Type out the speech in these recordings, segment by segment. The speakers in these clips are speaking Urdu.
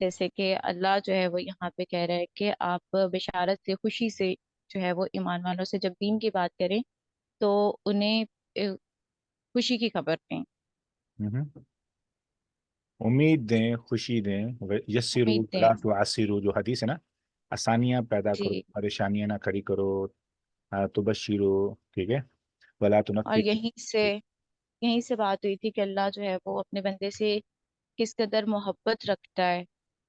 جیسے کہ اللہ جو ہے وہ یہاں پہ کہہ رہا ہے کہ آپ بشارت سے، خوشی سے جو ہے وہ ایمان والوں سے جب دین کی بات کریں تو انہیں خوشی کی خبر دیں، ہوں، امید دیں، خوشی دیں، یسرو امید دیں۔ ولا تعسرو، جو حدیث ہے نا، آسانیاں پیدا کرو، جی، پریشانیاں نہ کھڑی کرو، تبشرو، ٹھیک ہے، ولا اور تنفرو. یہیں سے بات ہوئی تھی کہ اللہ جو ہے وہ اپنے بندے سے کس قدر محبت رکھتا ہے۔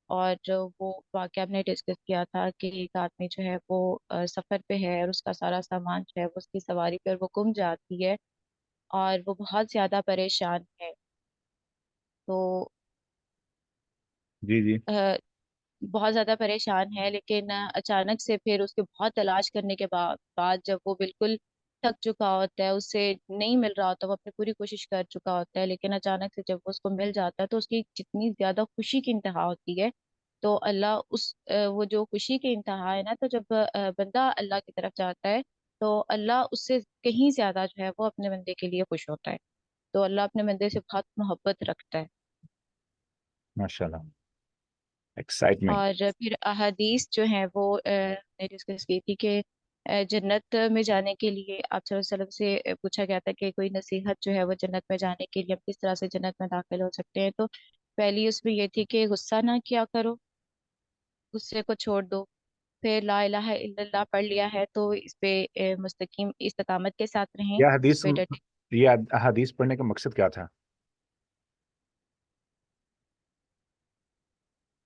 اور جو وہ واقعہ ہم نے ڈسکس کیا تھا کہ ایک آدمی جو ہے وہ سفر پہ ہے اور اس کا سارا سامان جو ہے وہ اس کی سواری پر وہ گم جاتی ہے اور وہ بہت زیادہ پریشان ہے۔ تو جی جی. بہت زیادہ پریشان ہے، لیکن اچانک سے پھر اس کے بہت تلاش کرنے کے بعد جب وہ بالکل تھک چکا ہوتا ہے، اسے نہیں مل رہا ہوتا، وہ اپنی پوری کوشش کر چکا ہوتا ہے، لیکن اچانک سے جب وہ اس کو مل جاتا ہے تو اس کی جتنی زیادہ خوشی کی انتہا ہوتی ہے۔ تو اللہ وہ جو خوشی کی انتہا ہے نا، تو جب بندہ اللہ کی طرف جاتا ہے تو اللہ اس سے کہیں زیادہ جو ہے وہ اپنے بندے کے لیے خوش ہوتا ہے۔ تو اللہ اپنے بندے سے بہت محبت رکھتا ہے۔ ماشاء اللہ، ایکسائٹمنٹ. اور پھر احادیث جو ہیں وہ نے ڈسکس کی تھی کہ جنت میں جانے کے لیے آپ صلی اللہ علیہ وسلم سے پوچھا گیا تھا کہ کوئی نصیحت جو ہے وہ جنت میں جانے کے لیے ہم کس طرح سے جنت میں داخل ہو سکتے ہیں، تو پہلی اس میں یہ تھی کہ غصہ نہ کیا کرو، غصے کو چھوڑ دو۔ پھر لا الہ الا اللہ پڑھ لیا ہے تو اس پہ مستقیم استقامت کے ساتھ رہیں، یہ اس حدیث پہ ڈٹے۔ یہ حدیث پڑھنے کا مقصد کیا تھا؟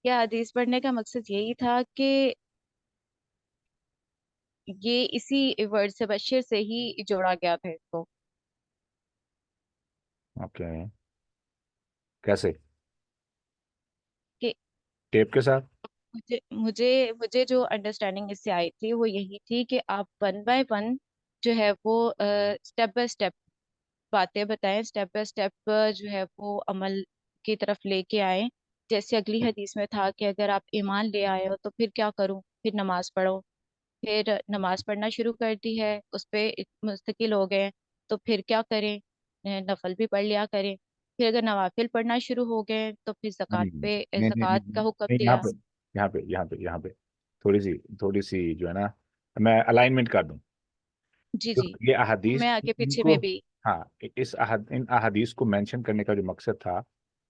یہ حدیث پڑھنے کا مقصد یہی تھا کہ یہ اسی ورڈ سے بشیر سے ہی جوڑا گیا تھا اس کو، اوکے، کیسے؟ کہ ٹیپ کے ساتھ؟ مجھے جو انڈرسٹینڈنگ اس سے آئی تھی وہ یہی تھی کہ آپ ون بائی ون جو ہے وہ اسٹیپ بائی اسٹیپ باتیں بتائیں، اسٹیپ بائی اسٹیپ جو ہے وہ عمل کی طرف لے کے آئیں۔ جیسے اگلی حدیث میں تھا کہ اگر آپ ایمان لے آئے ہو تو پھر کیا کروں، پھر نماز پڑھو۔ پھر نماز پڑھنا شروع کر دی ہے، اس پہ مستقل ہو گئے، تو پھر کیا کریں، نفل بھی پڑھ لیا کریں۔ پھر اگر نوافل پڑھنا شروع ہو گئے تو پھر زکوٰۃ نہیں پہ نہیں نہیں نہیں زکوٰۃ کا حکم نہیں، یہاں دیا۔ پہ یہاں پہ تھوڑی سی جو ہے نا، میں الائنمنٹ کر دوں. جی جو جی، یہ احادیث میں آگے ان پیچھے کو، میں بھی۔ ہاں، ان احادیث کو مینشن کرنے کا جو مقصد تھا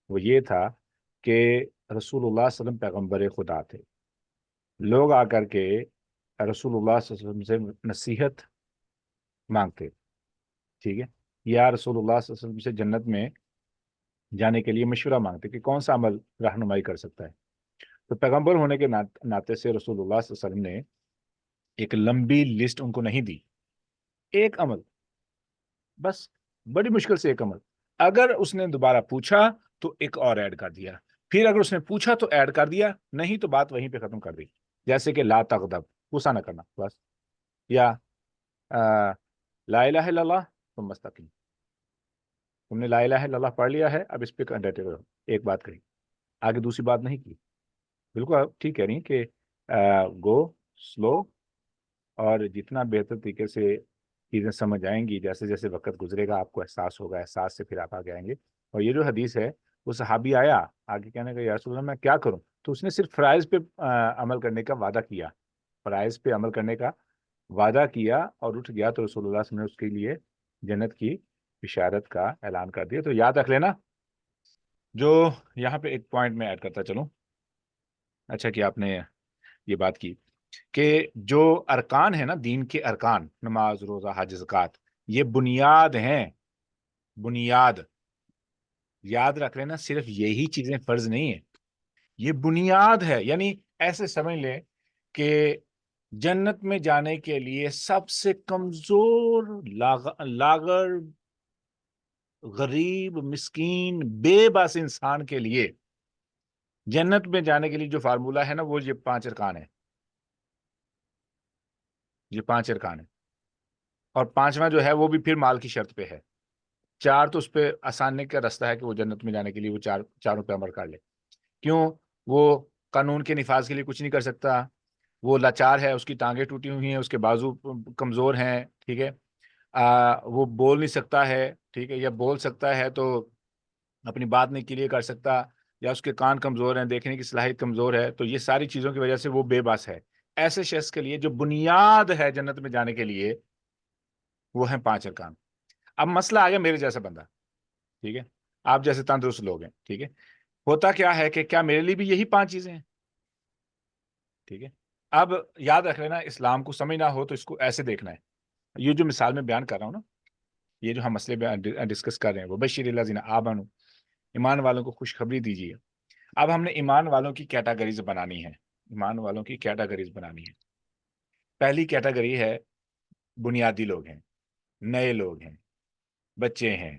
وہ یہ تھا کہ رسول اللہ صلی اللہ علیہ وسلم پیغمبر خدا تھے. لوگ آ کر کے رسول اللہ صلی اللہ علیہ وسلم سے نصیحت مانگتے، ٹھیک ہے، یا رسول اللہ صلی اللہ علیہ وسلم سے جنت میں جانے کے لیے مشورہ مانگتے کہ کون سا عمل رہنمائی کر سکتا ہے. تو پیغمبر ہونے کے ناطے سے رسول اللہ صلی اللہ علیہ وسلم نے ایک لمبی لسٹ ان کو نہیں دی. ایک عمل بس، بڑی مشکل سے ایک عمل. اگر اس نے دوبارہ پوچھا تو ایک اور ایڈ کر دیا، پھر اگر اس نے پوچھا تو ایڈ کر دیا، نہیں تو بات وہیں پہ ختم کر دی. جیسے کہ لا تغضب، غصہ نہ کرنا بس، یا لا الہ الا اللہ تم مستقیم، تم نے لا الہ الا اللہ پڑھ لیا ہے، اب اس پہ ڈٹے رہو. ایک بات کہی، آگے دوسری بات نہیں کی. بالکل آپ ٹھیک کہہ رہی ہیں کہ گو سلو، اور جتنا بہتر طریقے سے چیزیں سمجھ آئیں گی، جیسے جیسے وقت گزرے گا آپ کو احساس ہوگا، احساس سے پھر آپ آگے آئیں گے. اور یہ جو حدیث ہے، وہ صحابی آیا آگے کہنے کا یا رسول اللہ میں کیا کروں، تو اس نے صرف فرائض پہ عمل کرنے کا وعدہ کیا، فرائض پہ عمل کرنے کا وعدہ کیا اور اٹھ گیا، تو رسول اللہ صلی اللہ علیہ وسلم نے اس کے لیے جنت کی بشارت کا اعلان کر دیا. تو یاد رکھ لینا. جو یہاں پہ ایک پوائنٹ میں ایڈ کرتا چلوں، اچھا کہ آپ نے یہ بات کی کہ جو ارکان ہے نا، دین کے ارکان، نماز، روزہ، حج، زکوٰۃ، یہ بنیاد ہیں، بنیاد. یاد رکھ لینا، صرف یہی چیزیں فرض نہیں ہیں، یہ بنیاد ہے. یعنی ایسے سمجھ لیں کہ جنت میں جانے کے لیے سب سے کمزور، لاغر، غریب، مسکین، بے بس انسان کے لیے جنت میں جانے کے لیے جو فارمولہ ہے نا، وہ یہ 5 ارکان ہے. یہ 5 ارکان ہے، اور 5واں جو ہے وہ بھی پھر مال کی شرط پہ ہے. 4 تو اس پہ آسانی کا راستہ ہے کہ وہ جنت میں جانے کے لیے وہ چاروں پہ عمل کر لے. کیوں؟ وہ قانون کے نفاذ کے لیے کچھ نہیں کر سکتا، وہ لاچار ہے، اس کی ٹانگیں ٹوٹی ہوئی ہیں، اس کے بازو کمزور ہیں، ٹھیک ہے، وہ بول نہیں سکتا ہے، ٹھیک ہے، یا بول سکتا ہے تو اپنی بات نہیں کلیئر کر سکتا. یا اس کے کان کمزور ہیں، دیکھنے کی صلاحیت کمزور ہے، تو یہ ساری چیزوں کی وجہ سے وہ بے بس ہے. ایسے شخص کے لیے جو بنیاد ہے جنت میں جانے کے لیے وہ ہیں 5 ارکان. اب مسئلہ آ گیا میرے جیسا بندہ، ٹھیک ہے، آپ جیسے تندرست لوگ ہیں، ٹھیک ہے. ہوتا کیا ہے کہ کیا میرے لیے بھی یہی 5 چیزیں ہیں؟ ٹھیک ہے. اب یاد رکھ لینا، اسلام کو سمجھنا ہو تو اس کو ایسے دیکھنا ہے. یہ جو مثال میں بیان کر رہا ہوں نا، یہ جو ہم مسئلے ڈسکس کر رہے ہیں، وہ بشیر الذین آمنوا، ایمان والوں کو خوشخبری دیجیے. اب ہم نے ایمان والوں کی کیٹاگریز بنانی ہے. ایمان والوں کی کیٹاگریز بنانی ہے. پہلی کیٹاگری ہے بنیادی لوگ ہیں، نئے لوگ ہیں، بچے ہیں،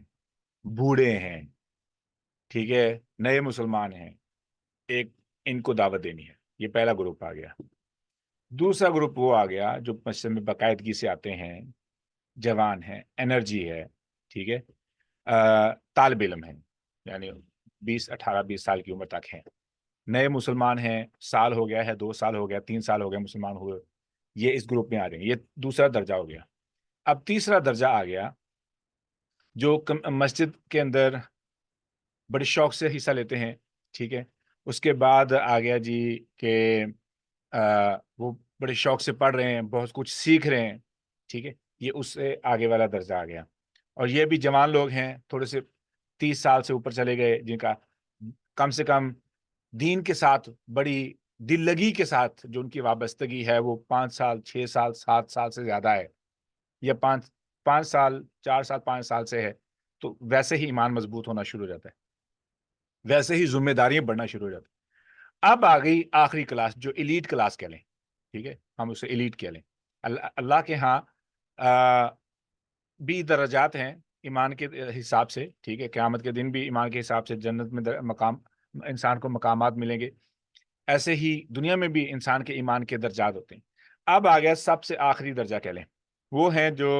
بوڑھے ہیں، ٹھیک ہے، نئے مسلمان ہیں، ایک ان کو دعوت دینی ہے. یہ پہلا گروپ آ گیا. دوسرا گروپ وہ آ گیا جو مسجد میں باقاعدگی سے آتے ہیں، جوان ہیں، انرجی ہے، ٹھیک ہے، طالب علم ہیں، یعنی 18-20 سال کی عمر تک ہیں، نئے مسلمان ہیں، سال ہو گیا ہے، 2 سال ہو گیا، 3 سال ہو گیا مسلمان ہوئے، یہ اس گروپ میں آ رہے ہیں. یہ دوسرا درجہ ہو گیا. اب تیسرا درجہ آ گیا جو مسجد کے اندر بڑے شوق سے حصہ لیتے ہیں، ٹھیک ہے. اس کے بعد آ گیا جی کہ وہ بڑے شوق سے پڑھ رہے ہیں، بہت کچھ سیکھ رہے ہیں، ٹھیک ہے. یہ اس سے آگے والا درجہ آ گیا. اور یہ بھی جوان لوگ ہیں، تھوڑے سے 30 سال سے اوپر چلے گئے، جن کا کم سے کم دین کے ساتھ بڑی دل لگی کے ساتھ جو ان کی وابستگی ہے وہ 5 سال، 6 سال، 7 سال سے زیادہ ہے، یا 5 سال، 4 سال، 5 سال سے ہے. تو ویسے ہی ایمان مضبوط ہونا شروع ہو جاتا ہے، ویسے ہی ذمہ داریاں بڑھنا شروع ہو جاتی. اب آ گئی آخری کلاس جو ایلیٹ کلاس کہہ لیں، ٹھیک ہے، ہم اسے ایلیٹ کہہ لیں. اللہ کے ہاں بھی درجات ہیں ایمان کے حساب سے، ٹھیک ہے. قیامت کے دن بھی ایمان کے حساب سے جنت میں مقام، انسان کو مقامات ملیں گے. ایسے ہی دنیا میں بھی انسان کے ایمان کے درجات ہوتے ہیں. اب آ گیا سب سے آخری درجہ کہہ لیں، وہ ہیں جو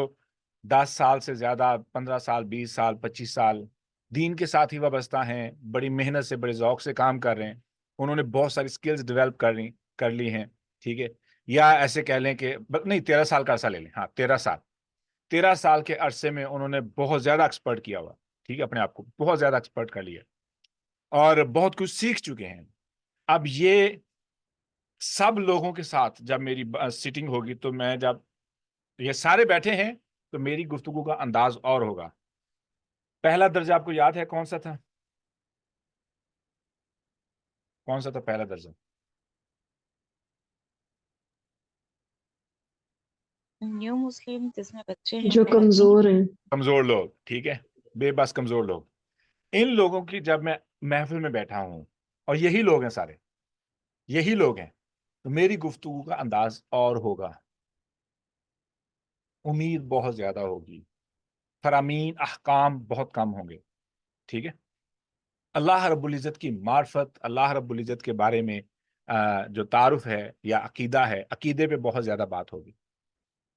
10 سال سے زیادہ، 15 سال، 20 سال، 25 سال دین کے ساتھ ہی وابستہ ہیں، بڑی محنت سے، بڑے ذوق سے کام کر رہے ہیں، انہوں نے بہت ساری سکلز ڈیولپ کر لی ہیں، ٹھیک ہے. یا ایسے کہہ لیں کہ نہیں، 13 سال کا عرصہ لے لیں، ہاں 13 سال، 13 سال کے عرصے میں انہوں نے بہت زیادہ ایکسپرٹ کیا ہوا، ٹھیک ہے، اپنے آپ کو بہت زیادہ ایکسپرٹ کر لیا اور بہت کچھ سیکھ چکے ہیں. اب یہ سب لوگوں کے ساتھ جب میری سیٹنگ ہوگی، تو میں جب یہ سارے بیٹھے ہیں تو میری گفتگو کا انداز اور ہوگا. پہلا درجہ آپ کو یاد ہے کون سا تھا؟ کون سا تھا پہلا درجہ؟ نیو مسلم جس میں بچے ہیں، جو کمزور ہیں. کمزور لوگ، ٹھیک ہے، بے بس کمزور لوگ. ان لوگوں کی جب میں محفل میں بیٹھا ہوں اور یہی لوگ ہیں، سارے یہی لوگ ہیں، تو میری گفتگو کا انداز اور ہوگا، امید بہت زیادہ ہوگی، فرامین احکام بہت کم ہوں گے، ٹھیک ہے. اللہ رب العزت کی معرفت، اللہ رب العزت کے بارے میں جو تعارف ہے یا عقیدہ ہے، عقیدے پہ بہت زیادہ بات ہوگی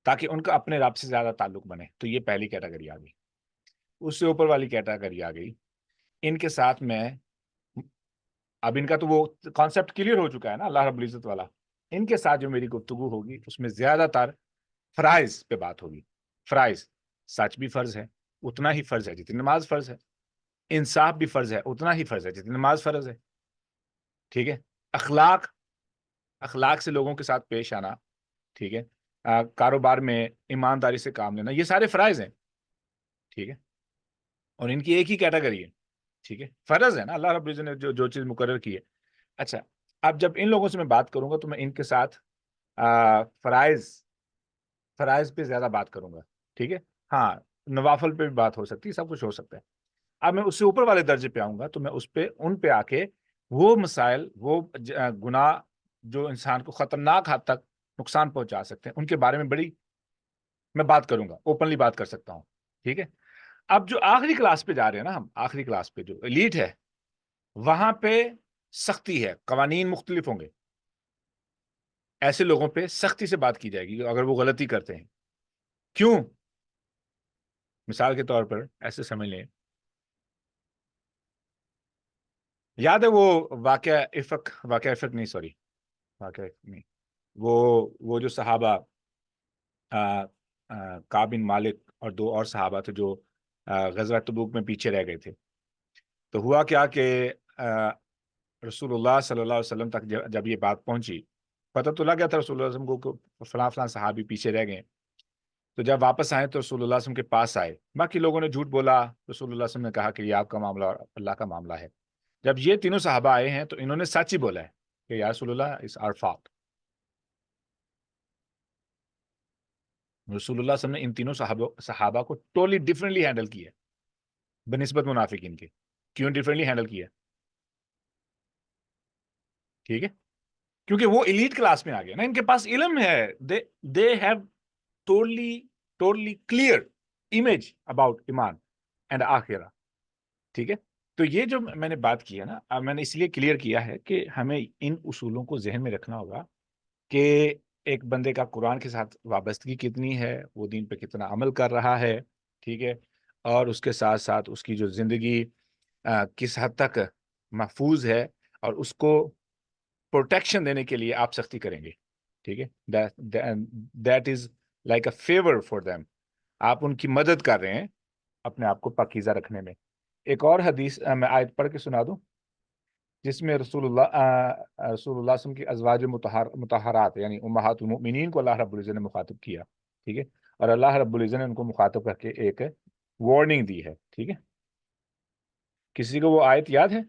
تاکہ ان کا اپنے رب سے زیادہ تعلق بنے. تو یہ پہلی کیٹیگری آ گئی. اس سے اوپر والی کیٹیگری آ گئی، ان کے ساتھ میں، اب ان کا تو وہ کانسیپٹ کلیئر ہو چکا ہے نا، اللہ رب العزت والا. ان کے ساتھ جو میری گفتگو ہوگی اس میں زیادہ تر فرائض پہ بات ہوگی. فرائض، سچ بھی فرض ہے، اتنا ہی فرض ہے جتنی نماز فرض ہے. انصاف بھی فرض ہے، اتنا ہی فرض ہے جتنی نماز فرض ہے، ٹھیک ہے. اخلاق، اخلاق سے لوگوں کے ساتھ پیش آنا، ٹھیک ہے. کاروبار میں ایمانداری سے کام لینا، یہ سارے فرائض ہیں، ٹھیک ہے. اور ان کی ایک ہی کیٹیگری ہے، ٹھیک ہے، فرض ہے نا، اللہ رب العزت نے جو چیز مقرر کی ہے. اچھا، اب جب ان لوگوں سے میں بات کروں گا تو میں ان کے ساتھ فرائض پہ زیادہ بات کروں گا، ٹھیک ہے. ہاں، نوافل پہ بھی بات ہو سکتی ہے، سب کچھ ہو سکتا ہے. اب میں اس سے اوپر والے درجے پہ آؤں گا تو میں ان پہ آ کے وہ مسائل، وہ گناہ جو انسان کو خطرناک حد تک نقصان پہنچا سکتے ہیں، ان کے بارے میں بڑی میں بات کروں گا، اوپنلی بات کر سکتا ہوں، ٹھیک ہے. اب جو آخری کلاس پہ جا رہے ہیں نا ہم، آخری کلاس پہ جو ایلیٹ ہے، وہاں پہ سختی ہے، قوانین مختلف ہوں گے. ایسے لوگوں پہ سختی سے بات کی جائے گی اگر وہ غلطی کرتے ہیں. کیوں؟ مثال کے طور پر ایسے سمجھ لیں، یاد ہے وہ واقعہ افق نہیں، سوری، واقعہ افق نہیں، وہ جو صحابہ کعب بن مالک اور 2 اور صحابہ تھے جو غزوہ تبوک میں پیچھے رہ گئے تھے. تو ہوا کیا کہ رسول اللہ صلی اللہ علیہ وسلم تک جب یہ بات پہنچی، پتہ تو لگ گیا تھا رسول اللہ علیہ وسلم کو فلاں فلاں صحابی پیچھے رہ گئے، تو جب واپس آئے تو رسول اللہ علیہ وسلم کے پاس آئے، باقی لوگوں نے جھوٹ بولا، رسول اللہ علیہ وسلم نے کہا کہ یہ آپ کا معاملہ اور اللہ کا معاملہ ہے۔ جب یہ تینوں صحابہ آئے ہیں تو انہوں نے سچ ہی بولا ہے کہ یا رسول اللہ اس آر فاٹ۔ رسول اللہ صلی اللہ علیہ وسلم نے ان تینوں صحابہ کو ٹوٹلی ڈفرینٹلی ہینڈل کیا بنسبت منافقین کے۔ کیوں ڈفرینٹلی ہینڈل کیا؟ ٹھیک ہے، کیونکہ وہ ایلیٹ کلاس میں آ گیا نا، ان کے پاس علم ہے، they have totally clear image about ایمان اینڈ آخرہ۔ ٹھیک ہے، تو یہ جو میں نے بات کی ہے نا، میں نے اس لیے کلیئر کیا ہے کہ ہمیں ان اصولوں کو ذہن میں رکھنا ہوگا کہ ایک بندے کا قرآن کے ساتھ وابستگی کتنی ہے، وہ دین پہ کتنا عمل کر رہا ہے، ٹھیک ہے، اور اس کے ساتھ ساتھ اس کی جو زندگی کس حد تک محفوظ ہے، اور اس کو پروٹیکشن دینے کے لیے آپ سختی کریں گے، ٹھیک ہے، that is like a fever for them, آپ ان کی مدد کر رہے ہیں اپنے آپ کو پاکیزہ رکھنے میں۔ ایک اور حدیث میں آیت پڑھ کے سنا دوں، جس میں رسول اللہ صلی اللہ علیہ وسلم کی ازواج مطہرات یعنی امہات المؤمنین کو اللہ رب العزت نے مخاطب کیا، ٹھیک ہے، اور اللہ رب العزت نے ان کو مخاطب کر کے ایک وارننگ دی ہے، ٹھیک ہے۔ کسی کو وہ آیت یاد ہے؟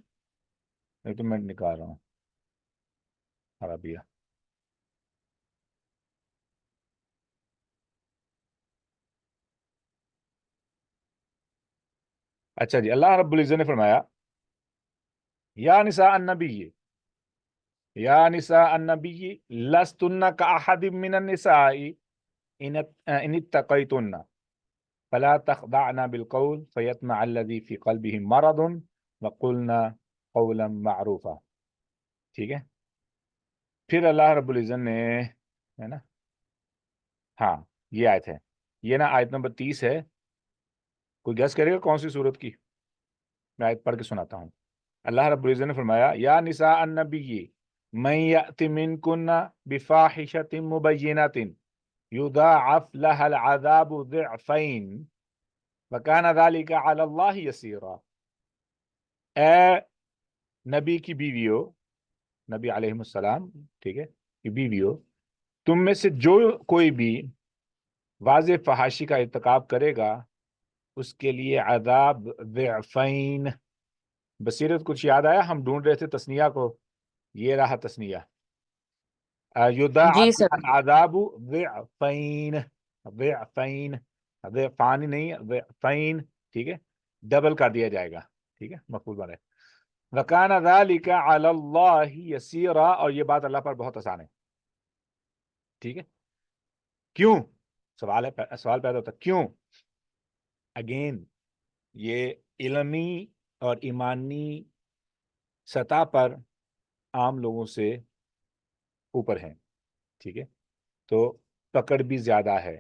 نہیں تو میں نکال رہا ہوں عربیہ۔ اچھا جی، اللہ رب العزت نے فرمایا یا نساء النبی، یا نساء النبی لستن کاحد من النساء ان اتقیتن فلا تخضعن بالقول فيطمع الذي في قلبه مرض وقلنا قولا معروفا، ٹھیک ہے۔ پھر اللہ رب العزت نے، ہے نا، ہاں یہ آیت ہے، یہ نا آیت نمبر 30 ہے، کوئی گیس کرے گا کون سی صورت کی؟ میں آیت پڑھ کے سناتا ہوں۔ اللہ رب العزت نے فرمایا یا نساء النبی من یأت منکن بفاحشۃ مبینۃ یضاعف لها العذاب ضعفین وکان ذلک علی اللہ یسیرا۔ اے نبی کی بیویوں، نبی علیہ السلام، ٹھیک ہے، کہ بیویوں، تم میں سے جو کوئی بھی واضح فحاشی کا ارتکاب کرے گا اس کے لیے عذاب ضعفین۔ بصیرت کچھ یاد آیا؟ ہم ڈھونڈ رہے تھے تسنیہ کو، یہ رہا تسنیہ، جی یضاعف سر. العذاب ضعفین، ضعفین، ضعفان نہیں ضعفین، ٹھیک ہے، ڈبل کر دیا جائے گا، ٹھیک ہے، مقبول بنے۔ وَكَانَ ذَلِكَ عَلَى اللَّهِ يَسِيرًا، اور یہ بات اللہ پر بہت آسان ہے، ٹھیک ہے۔ کیوں؟ سوال پیدا ہوتا ہے کیوں؟ اگین یہ علمی اور ایمانی سطح پر عام لوگوں سے اوپر ہیں، ٹھیک ہے، تو پکڑ بھی زیادہ ہے،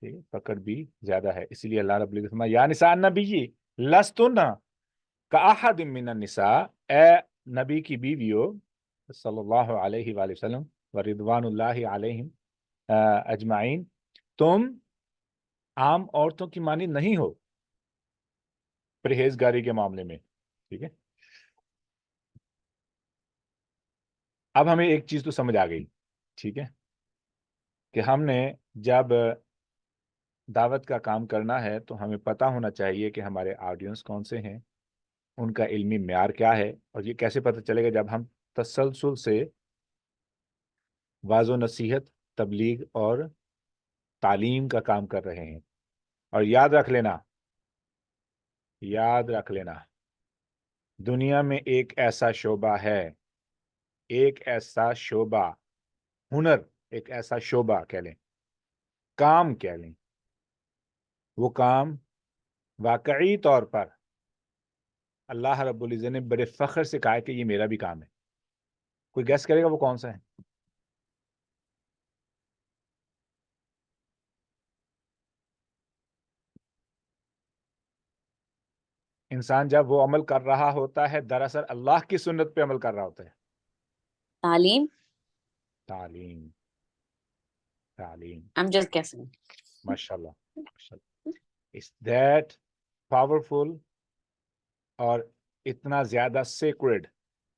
ٹھیک ہے، پکڑ بھی زیادہ ہے، اسی لیے اللہ رب العزت فرمایا یا نساء النبی لستن کاحد من النساء، اے نبی کی بیویوں صلی اللہ علیہ وآلہ وسلم ورضوان اللہ علیہم اجمعین، تم عام عورتوں کی مانند نہیں ہو پرہیزگاری کے معاملے میں، ٹھیک ہے۔ اب ہمیں ایک چیز تو سمجھ آ گئی، ٹھیک ہے، کہ ہم نے جب دعوت کا کام کرنا ہے تو ہمیں پتہ ہونا چاہیے کہ ہمارے آڈینس کون سے ہیں، ان کا علمی معیار کیا ہے، اور یہ کیسے پتہ چلے گا؟ جب ہم تسلسل سے واضح و نصیحت، تبلیغ اور تعلیم کا کام کر رہے ہیں۔ اور یاد رکھ لینا دنیا میں ایک ایسا شعبہ ہے، ایک ایسا شعبہ، ہنر، ایک ایسا شعبہ کہہ لیں، کام کہہ لیں، وہ کام واقعی طور پر اللہ رب العزت نے بڑے فخر سے کہا ہے کہ یہ میرا بھی کام ہے۔ کوئی گیس کرے گا وہ کون سا ہے؟ انسان جب وہ عمل کر رہا ہوتا ہے دراصل اللہ کی سنت پہ عمل کر رہا ہوتا ہے۔ تعلیم. تعلیم، تعلیم، I'm just guessing. ماشاءاللہ، ماشاءاللہ، اس دیٹ پاورفل اور اتنا زیادہ sacred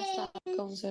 Assalamualaikum, sir.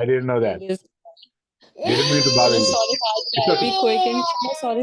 I didn't know that. Yes. Didn't mean to bother you. Sorry, It's I'll be okay. quick and sorry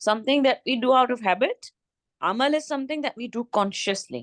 something that we do out of habit. Amal is something that we do consciously.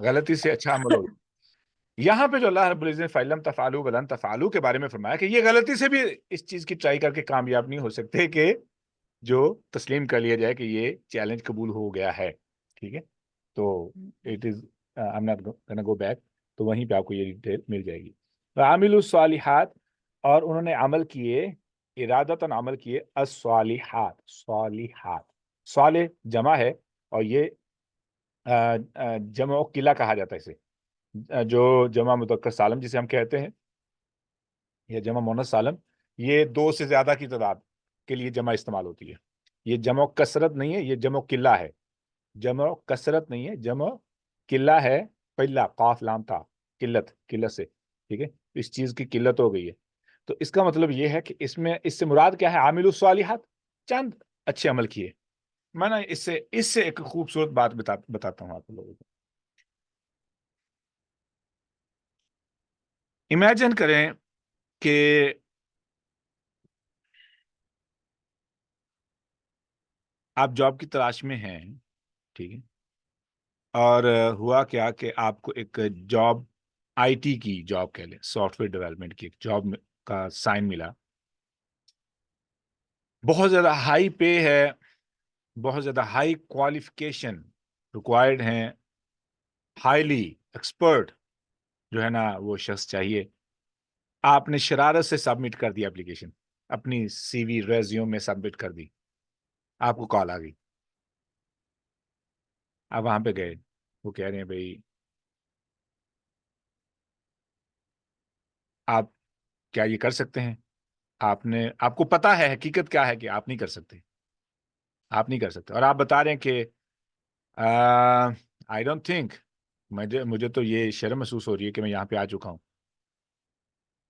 غلطی سے اچھا عمل ہو. یہاں پہ جو اللہ رب العزت نے فَإِن تفعلوا ولن تفعلوا کے بارے میں فرمایا کہ یہ غلطی سے بھی اس چیز کی ٹرائی کر کے کامیاب نہیں ہو سکتے کہ جو تسلیم کر لیا جائے کہ یہ چیلنج قبول ہو گیا ہے. ٹھیک ہے, تو it is I'm not gonna go back, تو وہیں پہ آپ کو یہ ڈیٹیل مل جائے گی. عامل الصالحات, اور انہوں نے عمل کیے, ارادتاً عمل کیے, الصالحات, صالحات, صالح جمع ہے, اور یہ جمع قلہ کہا جاتا ہے اسے, جو جمع مذکر سالم جسے ہم کہتے ہیں, یا جمع مؤنث سالم, یہ دو سے زیادہ کی تعداد کے لیے جمع استعمال ہوتی ہے. یہ جمع کثرت نہیں ہے, یہ جمع قلہ ہے. جمع کثرت نہیں ہے, جمع قلہ ہے. پہلا قاف لام تا, قلت, قلت سے. ٹھیک ہے, اس چیز کی قلت ہو گئی ہے. تو اس کا مطلب یہ ہے کہ اس سے مراد کیا ہے؟ عامل الصالحات, چند اچھے عمل کیے. میں نا اس سے ایک خوبصورت بات بتاتا ہوں آپ لوگوں کو. امیجن کریں کہ آپ جاب کی تلاش میں ہیں. ٹھیک ہے, اور ہوا کیا کہ آپ کو ایک جاب, آئی ٹی کی جاب کہہ لیں, سافٹ ویئر ڈیولپمنٹ کی ایک جاب کا سائن ملا. بہت زیادہ ہائی پے ہے, بہت زیادہ ہائی کوالیفیکیشن ریکوائرڈ ہیں, ہائیلی ایکسپرٹ جو ہے نا وہ شخص چاہیے. آپ نے شرارت سے سبمٹ کر دی اپلیکیشن, اپنی سی وی ریزیوم میں سبمٹ کر دی. آپ کو کال آ گئی, آپ وہاں پہ گئے, وہ کہہ رہے ہیں بھائی آپ کیا یہ کر سکتے ہیں؟ آپ کو پتا ہے حقیقت کیا ہے کہ آپ نہیں کر سکتے, آپ نہیں کر سکتے. اور آپ بتا رہے ہیں کہ آئی ڈونٹ تھنک, مجھے تو یہ شرم محسوس ہو رہی ہے کہ میں یہاں پہ آ چکا ہوں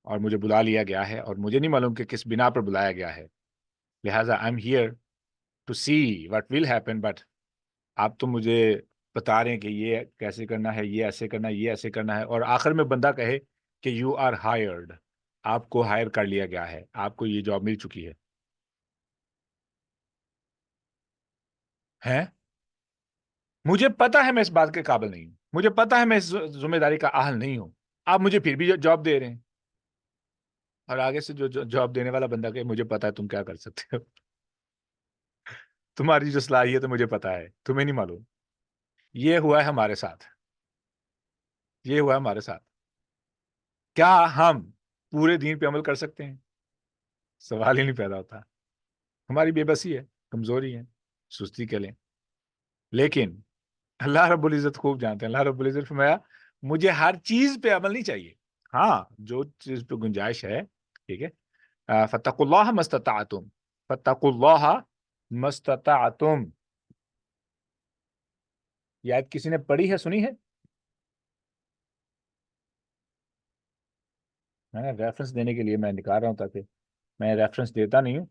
اور مجھے بلا لیا گیا ہے, اور مجھے نہیں معلوم کہ کس بنا پر بلایا گیا ہے, لہٰذا I am here to see what will happen, but آپ تو مجھے بتا رہے ہیں کہ یہ کیسے کرنا ہے, یہ ایسے کرنا ہے, یہ ایسے کرنا ہے, اور آخر میں بندہ کہے کہ یو آر ہائرڈ, آپ کو ہائر کر لیا گیا ہے, آپ کو یہ جاب مل چکی ہے. مجھے پتا ہے میں اس بات کے قابل نہیں ہوں, مجھے پتا ہے میں اس ذمہ داری کا اہل نہیں ہوں, آپ مجھے پھر بھی جاب دے رہے ہیں. اور آگے سے جو جاب دینے والا بندہ کہ مجھے پتا ہے تم کیا کر سکتے ہو, تمہاری جو صلاحیت ہے مجھے پتا ہے, تمہیں نہیں معلوم. یہ ہوا ہے ہمارے ساتھ, یہ ہوا ہے ہمارے ساتھ. کیا ہم پورے دین پہ عمل کر سکتے ہیں؟ سوال ہی نہیں پیدا ہوتا. ہماری بے بسی ہے, کمزوری ہے, سستی کہہ لیں. لیکن اللہ رب العزت خوب جانتے ہیں. اللہ رب العزت فرمایا مجھے ہر چیز پہ عمل نہیں چاہیے, ہاں جو چیز پہ گنجائش ہے. ٹھیک ہے, فاتقوا اللہ ما استطعتم, فاتقوا اللہ ما استطعتم. یہ آیت کسی نے پڑھی ہے, سنی ہے؟ میں نے ریفرنس دینے کے لیے میں نکال رہا ہوں, تاکہ میں ریفرنس دیتا نہیں ہوں,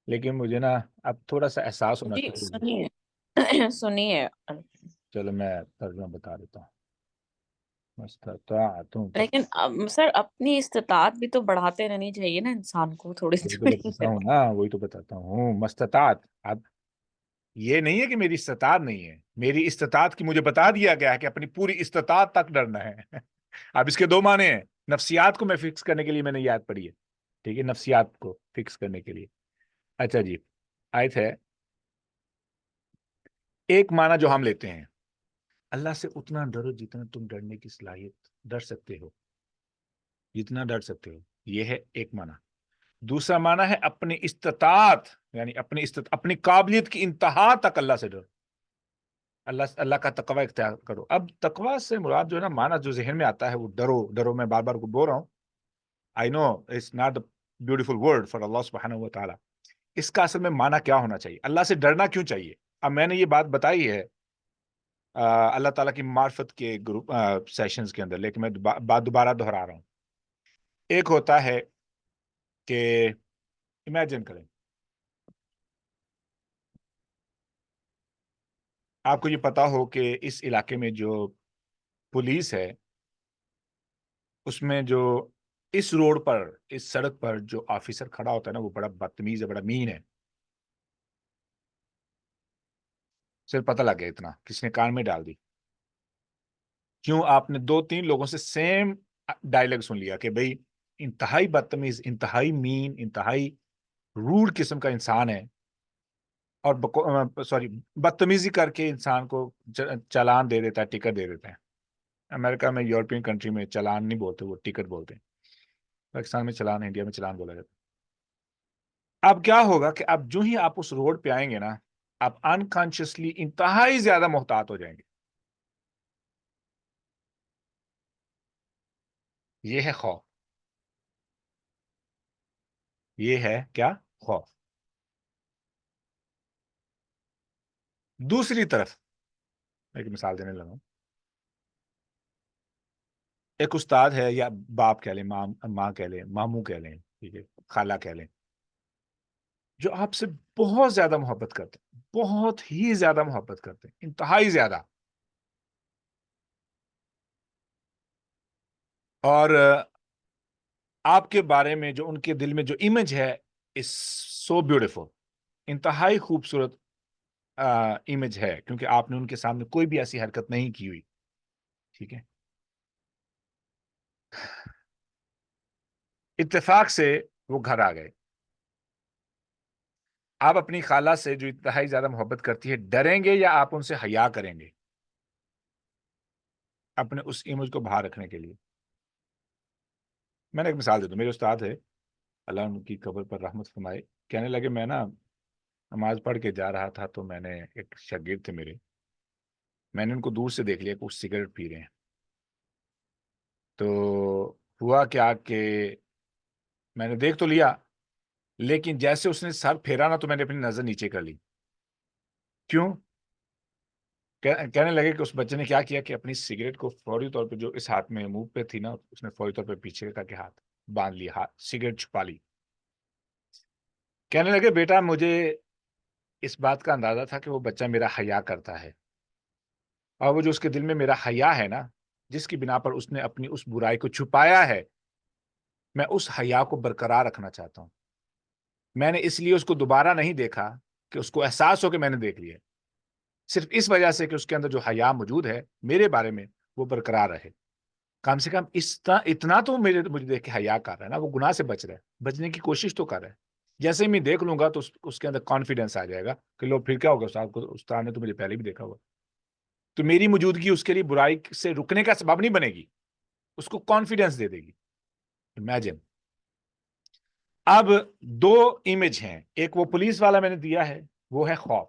لیکن مجھے نا اب تھوڑا سا احساس ہونا جی شروع ہو گیا. سنیے سنیے, چلو میں ترجمہ بتا دیتا ہوں. مستطاعتم, لیکن سر اپنی استطاعت بھی تو بڑھاتے رہنی چاہیے نا انسان کو, تھوڑی وہی تو تھوڑی. بتاتا ہوں نا, وہی تو بتاتا ہوں. مستطاعت, اب یہ نہیں ہے کہ میری استطاعت نہیں ہے, میری استطاعت کی مجھے بتا دیا گیا ہے کہ اپنی پوری استطاعت تک ڈرنا ہے. اب اس کے دو معنی ہیں. نفسیات کو میں فکس کرنے کے لیے میں نے یاد پڑھی ہے. ٹھیک ہے, نفسیات کو فکس کرنے کے لیے. اچھا جی, آیت ہے, ایک معنی جو ہم لیتے ہیں, اللہ سے اتنا ڈرو جتنا تم ڈرنے کی صلاحیت ڈر سکتے ہو, جتنا ڈر سکتے ہو, یہ ہے ایک معنی. دوسرا معنی ہے اپنی استطاعت, یعنی اپنی قابلیت کی انتہا تک اللہ سے ڈرو, اللہ کا تقوی اختیار کرو. اب تقوی سے مراد جو ہے نا, معنی جو ذہن میں آتا ہے وہ ڈرو. میں بار بار کو بول رہا ہوں, I know it's not a beautiful word for اللہ سبحانہ و تعالی. اس کا اصل میں معنی کیا ہونا چاہیے, اللہ سے ڈرنا کیوں چاہیے؟ اب میں نے یہ بات بتائی ہے اللہ تعالیٰ کی معرفت کے گروپ سیشنز کے اندر, لیکن میں بات دوبارہ دہرا رہا ہوں. ایک ہوتا ہے کہ امیجن کریں, آپ کو یہ پتا ہو کہ اس علاقے میں جو پولیس ہے, اس میں جو اس روڈ پر, اس سڑک پر جو آفیسر کھڑا ہوتا ہے نا, وہ بڑا بدتمیز ہے, بڑا مین ہے. صرف پتہ لگ گیا اتنا, کس نے کان میں ڈال دی. کیوں آپ نے 2-3 لوگوں سے سیم ڈائلاگ سن لیا کہ بھئی انتہائی بدتمیز، انتہائی مین، انتہائی روڈ قسم کا انسان ہے، اور بدتمیزی کر کے انسان کو چالان دے دیتا ہے، ٹکٹ دے دیتا ہے. امریکہ میں، یورپین کنٹری میں چالان نہیں بولتے، وہ ٹکٹ بولتے ہیں. پاکستان میں چالان، انڈیا میں چالان بولا جاتا ہے. اب کیا ہوگا کہ اب جو ہی آپ اس روڈ پہ آئیں گے نا، آپ انکانشیسلی انتہائی زیادہ محتاط ہو جائیں گے. یہ ہے خوف. یہ ہے کیا؟ خوف. دوسری طرف ایک مثال دینے لگا. ایک استاد ہے، یا باپ کہہ لیں، ماں کہہ لیں، ماموں کہہ لیں، ٹھیک ہے، خالہ کہہ لیں، جو آپ سے بہت زیادہ محبت کرتے ہیں، بہت ہی زیادہ محبت کرتے ہیں، انتہائی زیادہ. اور آپ کے بارے میں جو ان کے دل میں جو امیج ہے، از سو بیوٹیفل، انتہائی خوبصورت امیج ہے، کیونکہ آپ نے ان کے سامنے کوئی بھی ایسی حرکت نہیں کی ہوئی. ٹھیک ہے. اتفاق سے وہ گھر آ گئے. آپ اپنی خالہ سے جو انتہائی زیادہ محبت کرتی ہے، ڈریں گے یا آپ ان سے حیا کریں گے اپنے اس امیج کو باہر رکھنے کے لیے؟ میں نے ایک مثال دے دوں. میرے استاد ہے، اللہ ان کی قبر پر رحمت فرمائے، کہنے لگے میں نا نماز پڑھ کے جا رہا تھا، تو میں نے ایک شاگرد تھے میرے، میں نے ان کو دور سے دیکھ لیا کہ وہ سگریٹ پی رہے ہیں. تو ہوا کیا کہ میں نے دیکھ تو لیا، لیکن جیسے اس نے سر پھیرا نا، تو میں نے اپنی نظر نیچے کر لی. کیوں؟ کہنے لگے کہ اس بچے نے کیا کیا کہ اپنی سگریٹ کو فوری طور پہ جو اس ہاتھ میں منہ پہ تھی نا، اس نے فوری طور پہ پیچھے کر کے ہاتھ باندھ لیا، ہاتھ سگریٹ چھپا لی. کہنے لگے بیٹا مجھے اس بات کا اندازہ تھا کہ وہ بچہ میرا حیا کرتا ہے، اور وہ جو اس کے دل میں میرا حیا ہے نا، جس کی بنا پر اس نے اپنی اس برائی کو چھپایا ہے، میں اس حیا کو برقرار رکھنا چاہتا ہوں. میں نے اس لیے اس کو دوبارہ نہیں دیکھا کہ اس کو احساس ہو کہ میں نے دیکھ لیا، صرف اس وجہ سے کہ اس کے اندر جو حیا موجود ہے میرے بارے میں، وہ برقرار رہے. کم سے کم اتنا تو مجھے دیکھ کے حیا کر رہا ہے نا، وہ گناہ سے بچ رہا ہے، بچنے کی کوشش تو کر رہا ہے. جیسے میں دیکھ لوں گا تو اس کے اندر کانفیڈنس آ جائے گا کہ لو پھر کیا ہوگا، استاد نے تو مجھے پہلے بھی دیکھا ہوا. تو میری موجودگی اس کے لیے برائی سے رکنے کا سبب نہیں بنے گی، اس کو کانفیڈنس دے دے گی. امیجن. اب 2 امیج ہیں. ایک وہ پولیس والا میں نے دیا ہے، وہ ہے خوف،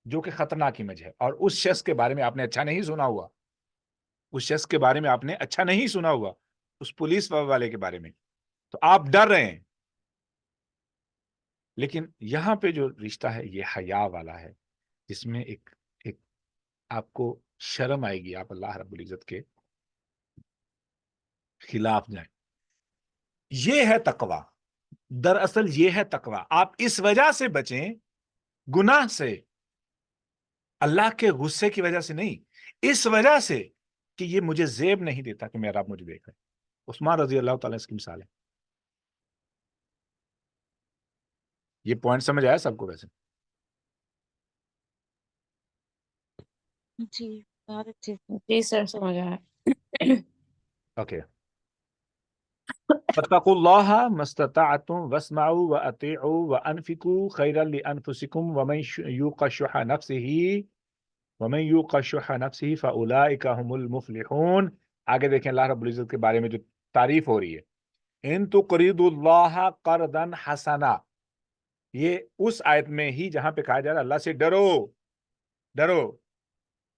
جو کہ خطرناک امیج ہے. اور اس شخص کے بارے میں آپ نے اچھا نہیں سنا ہوا، اس شخص کے بارے میں آپ نے اچھا نہیں سنا ہوا، اس پولیس والے کے بارے میں، تو آپ ڈر رہے ہیں. لیکن یہاں پہ جو رشتہ ہے یہ حیا والا ہے، جس میں ایک آپ کو شرم آئے گی، آپ اللہ رب العزت کے خلاف جائیں. یہ ہے تقویٰ. دراصل یہ ہے تقویٰ. آپ اس وجہ سے بچیں گناہ سے، اللہ کے غصے کی وجہ سے نہیں، اس وجہ سے کہ یہ مجھے زیب نہیں دیتا کہ میرا رب مجھے دیکھ رہا ہے. عثمان رضی اللہ تعالیٰ اس کی مثال ہے. یہ پوائنٹ سمجھ آیا سب کو؟ ویسے جی بہت اچھے سے. جی سر سمجھ آیا. اوکے. فاتقوا الله ما استطعتم واسمعوا واطيعوا وانفقوا خيرا لانفسكم ومن يوق شح نفسه فاولئك هم المفلحون. آگے دیکھیں اللہ رب العزت کے بارے میں جو تعریف ہو رہی ہے، ان تقرضوا الله قرضا حسنا. یہ اس آیت میں ہی جہاں پہ کہا جا رہا ہے اللہ سے ڈرو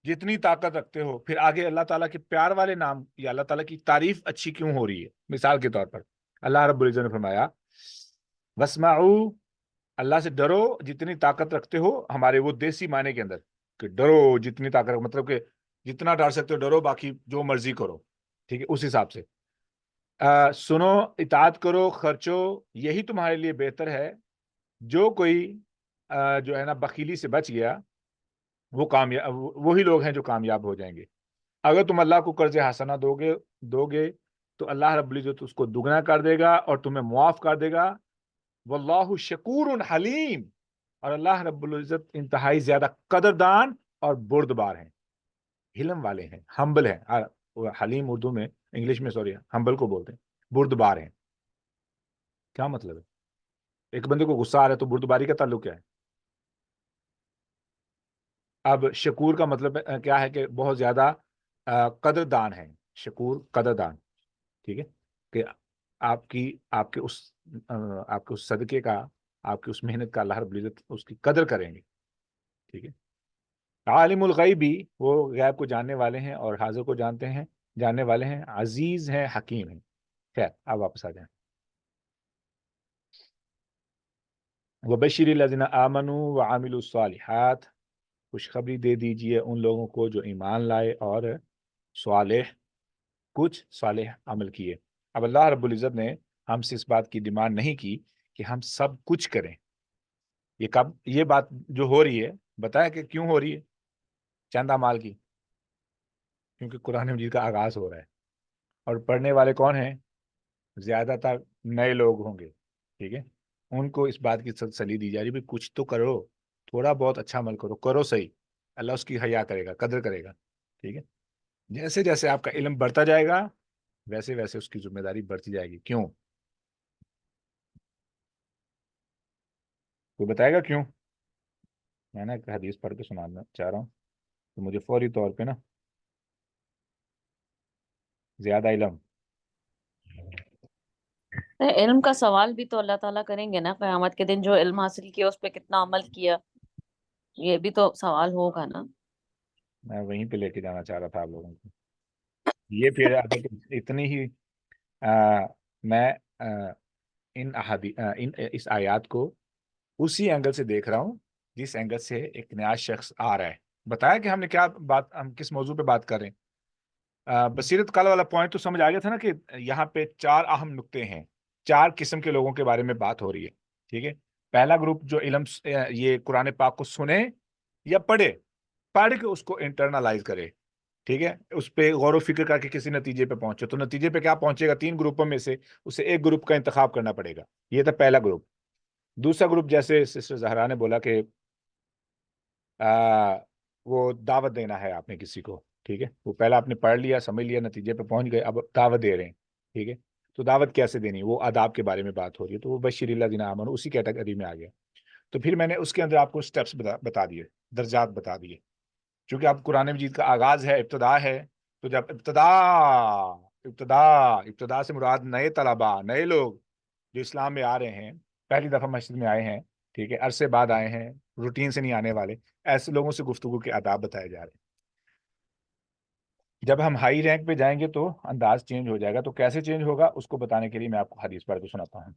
جتنی طاقت رکھتے ہو. پھر آگے اللہ تعالیٰ کے پیار والے نام یا اللہ تعالیٰ کی تعریف اچھی کیوں ہو رہی ہے؟ مثال کے طور پر اللہ رب العزت نے فرمایا واسمعوا، اللہ سے ڈرو جتنی طاقت رکھتے ہو. ہمارے وہ دیسی معنی کے اندر کہ ڈرو جتنی طاقت، مطلب کہ جتنا ڈر سکتے ہو ڈرو، باقی جو مرضی کرو. ٹھیک ہے، اس حساب سے سنو، اطاعت کرو، خرچو، یہی تمہارے لیے بہتر ہے. جو کوئی جو ہے نا بخیلی سے بچ گیا، وہ کامیاب، وہی لوگ ہیں جو کامیاب ہو جائیں گے. اگر تم اللہ کو قرض حسنہ دو گے تو اللہ رب العزت اس کو دگنا کر دے گا اور تمہیں معاف کر دے گا. واللہ شکور حلیم، اور اللہ رب العزت انتہائی زیادہ قدردان اور بردبار ہیں، حلم والے ہیں، ہمبل ہیں. حلیم اردو میں، انگلش میں سوری ہمبل کو بولتے ہیں، بردبار ہیں. کیا مطلب ہے؟ ایک بندے کو غصہ آ رہا ہے تو بردباری کا تعلق کیا ہے؟ اب شکور کا مطلب کیا ہے کہ بہت زیادہ قدردان ہے. شکور قدردان، ٹھیک ہے، کہ آپ کے اس صدقے کا، آپ کی اس محنت کا اللہ رب العزت اس کی قدر کریں گے. ٹھیک ہے. عالم الغیبی، وہ غیب کو جاننے والے ہیں اور حاضر کو جاننے والے ہیں. عزیز ہیں، حکیم ہیں. خیر آپ واپس آ جائیں. وبشر الذین آمنوا وعملوا الصالحات، خوشخبری دے دیجئے ان لوگوں کو جو ایمان لائے اور صالح عمل کیے. اب اللہ رب العزت نے ہم سے اس بات کی ڈیمانڈ نہیں کی کہ ہم سب کچھ کریں. یہ بات جو ہو رہی ہے، بتایا کہ کیوں ہو رہی ہے؟ چند اعمال کی، کیونکہ قرآن مجید کا آغاز ہو رہا ہے اور پڑھنے والے کون ہیں؟ زیادہ تر نئے لوگ ہوں گے. ٹھیک ہے. ان کو اس بات کی تسلی دی جا رہی ہے کچھ تو کرو، تھوڑا بہت اچھا عمل کرو صحیح، اللہ اس کی حیا کرے گا، قدر کرے گا. ٹھیک ہے. جیسے جیسے آپ کا علم بڑھتا جائے گا ویسے ویسے اس کی ذمہ داری بڑھتی جائے گی. کیوں؟ کوئی بتائے گا کیوں؟ میں نا ایک حدیث پڑھ کے سنانا چاہ رہا ہوں تو مجھے فوری طور پہ نا زیادہ علم. علم کا سوال بھی تو اللہ تعالیٰ کریں گے نا قیامت کے دن، جو علم حاصل کیا اس پہ کتنا عمل کیا، یہ بھی تو سوال ہوگا نا. میں وہیں پہ لے کے جانا چاہ رہا تھا آپ لوگوں کو. یہ پھر اتنی ہی میں اس آیات کو اسی اینگل سے دیکھ رہا ہوں جس اینگل سے ایک نیا شخص آ رہا ہے. بتایا کہ ہم نے ہم کس موضوع پہ بات کر رہے ہیں. بصیرت کل والا پوائنٹ تو سمجھ آ گیا تھا نا کہ یہاں پہ 4 اہم نقطے ہیں، 4 قسم کے لوگوں کے بارے میں بات ہو رہی ہے. ٹھیک ہے. پہلا گروپ جو علم یہ قرآن پاک کو سنے یا پڑھ کے اس کو انٹرنلائز کرے. ٹھیک ہے. اس پہ غور و فکر کر کے کسی نتیجے پہ پہنچے. تو نتیجے پہ کیا پہنچے گا؟ 3 گروپوں میں سے اسے ایک گروپ کا انتخاب کرنا پڑے گا. یہ تھا پہلا گروپ. دوسرا گروپ جیسے سسٹر زہرا نے بولا کہ وہ دعوت دینا ہے آپ نے کسی کو. ٹھیک ہے. وہ پہلا آپ نے پڑھ لیا، سمجھ لیا، نتیجے پہ پہنچ گئے، اب دعوت دے رہے ہیں. ٹھیک ہے. تو دعوت کیسے دینی، وہ آداب کے بارے میں بات ہو رہی ہے. تو وہ بشیر الذین آمنوا اسی کیٹیگری میں آ گیا. تو پھر میں نے اس کے اندر آپ کو سٹیپس بتا دیے، درجات بتا دیے. چونکہ اب قرآن مجید کا آغاز ہے، ابتدا ہے. تو جب ابتدا سے مراد نئے طلباء، نئے لوگ جو اسلام میں آ رہے ہیں، پہلی دفعہ مسجد میں آئے ہیں، ٹھیک ہے، عرصے بعد آئے ہیں، روٹین سے نہیں آنے والے، ایسے لوگوں سے گفتگو کے آداب بتائے جا رہے ہیں. جب ہم ہائی رینک پہ جائیں گے تو انداز چینج ہو جائے گا. تو کیسے چینج ہوگا اس کو بتانے کے لیے میں آپ کو حدیث پڑھ کے سناتا ہوں.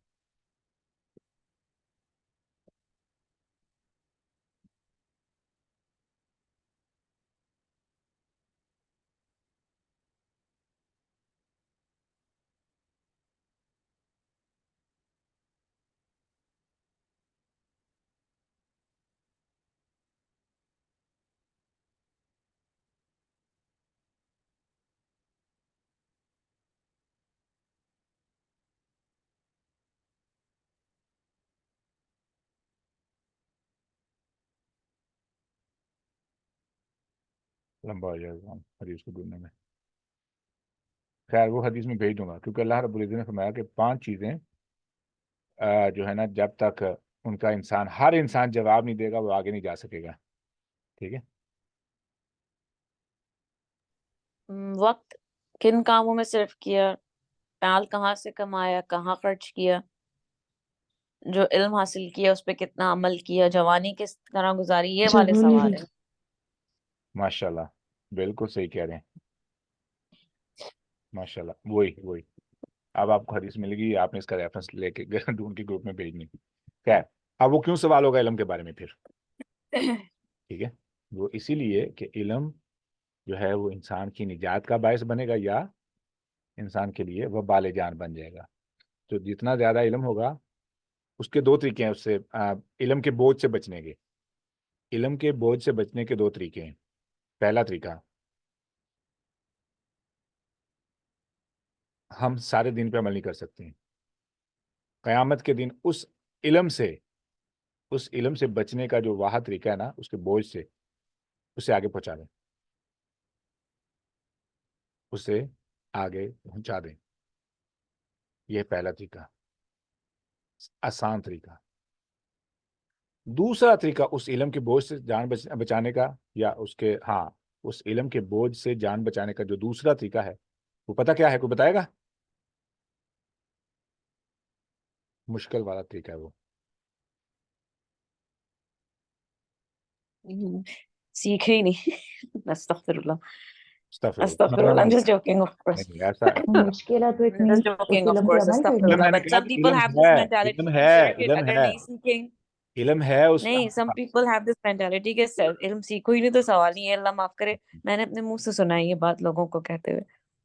لمبا ہو جائے گا حدیث کو ڈھونڈنے میں. خیر وہ حدیث میں بھیج دوں گا، کیونکہ اللہ رب العزت نے فرمایا کہ 5 چیزیں جو ہے نا جب تک ان کا ہر انسان جواب نہیں دے گا وہ آگے نہیں جا سکے گا. ٹھیک ہے. وقت کن کاموں میں صرف کیا، مال کہاں سے کمایا، کہاں خرچ کیا، جو علم حاصل کیا اس پہ کتنا عمل کیا، جوانی کس طرح گزاری، یہ والے سوال ہیں. ماشاء اللہ بالکل صحیح کہہ رہے ہیں. ماشاء اللہ وہی اب آپ کو حدیث ملے گی، آپ نے اس کا ریفرنس لے کے ڈھونڈ کے گروپ میں بھیجنی. خیر اب وہ کیوں سوال ہوگا علم کے بارے میں پھر؟ ٹھیک ہے. وہ اسی لیے کہ علم جو ہے وہ انسان کی نجات کا باعث بنے گا یا انسان کے لیے وہ بال جان بن جائے گا. تو جتنا زیادہ علم ہوگا اس کے 2 طریقے ہیں، اس سے علم کے بوجھ سے بچنے کے. علم کے بوجھ سے بچنے کے 2 طریقے ہیں. پہلا طریقہ، ہم سارے دن پہ عمل نہیں کر سکتے ہیں. قیامت کے دن اس علم سے بچنے کا جو واحد طریقہ ہے نا، اس کے بوجھ سے اسے آگے پہنچا دیں. اسے آگے پہنچا دیں. یہ پہلا طریقہ، آسان طریقہ. دوسرا طریقہ اس علم کے بوجھ سے جان بچانے کا، یا اس علم کے بوجھ سے جان بچانے کا جو دوسرا طریقہ ہے وہ پتہ کیا ہے؟ کوئی بتائے گا؟ مشکل والا طریقہ ہے وہ. سیکھ ہی نہیں. استغفر اللہ، استغفر استغفر اللہ. I'm just joking, of course. نہیں ایسا مشکل ہے تو I'm just joking, of علم پہ course. عمل استغفر کرنا اللہ. میں نے But کہا some کہ people have this mentality علم کہ ہے، صرف علم اگر ہے، نہیں سیکھیں. علم ہے اس نہیں, some people have this mentality کہ علم سیکھو ہی نہیں تو سوال نہیں ہے. اللہ معاف کرے, میں نے اپنے منہ سے سنا ہے یہ بات لوگوں کو کہتے ہوئے.